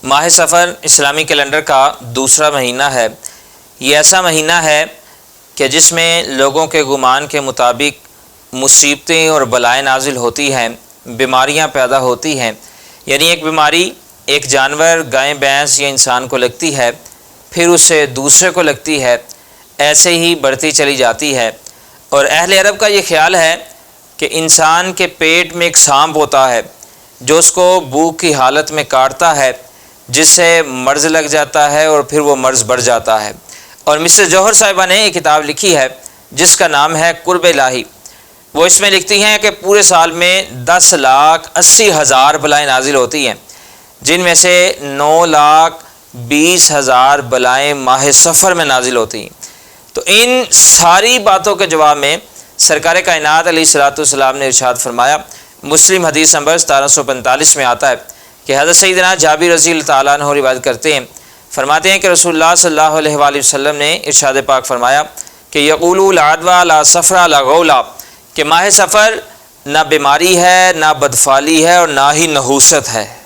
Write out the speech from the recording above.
ماہ سفر اسلامی کیلنڈر کا دوسرا مہینہ ہے۔ یہ ایسا مہینہ ہے کہ جس میں لوگوں کے گمان کے مطابق مصیبتیں اور بلائیں نازل ہوتی ہیں، بیماریاں پیدا ہوتی ہیں۔ یعنی ایک بیماری ایک جانور، گائے، بھینس یا انسان کو لگتی ہے، پھر اسے دوسرے کو لگتی ہے، ایسے ہی بڑھتی چلی جاتی ہے۔ اور اہل عرب کا یہ خیال ہے کہ انسان کے پیٹ میں ایک سانپ ہوتا ہے جو اس کو بھوک کی حالت میں کاٹتا ہے، جس سے مرض لگ جاتا ہے اور پھر وہ مرض بڑھ جاتا ہے۔ اور مسز جوہر صاحبہ نے ایک کتاب لکھی ہے جس کا نام ہے قرب الہی۔ وہ اس میں لکھتی ہیں کہ پورے سال میں 10,80,000 بلائیں نازل ہوتی ہیں، جن میں سے 9,20,000 بلائیں ماہ سفر میں نازل ہوتی ہیں۔ تو ان ساری باتوں کے جواب میں سرکار کائنات علیہ الصلوۃ والسلام نے ارشاد فرمایا، مسلم حدیث نمبر 1745 میں آتا ہے کہ حضرت سیدنا جابر رضی اللہ تعالیٰ عنہ روایت کرتے ہیں، فرماتے ہیں کہ رسول اللہ صلی اللہ علیہ وآلہ وسلم نے ارشاد پاک فرمایا کہ یقول لا عدویٰ لا صفرا لا غولا، کہ ماہ سفر نہ بیماری ہے، نہ بدفعلی ہے اور نہ ہی نحوست ہے۔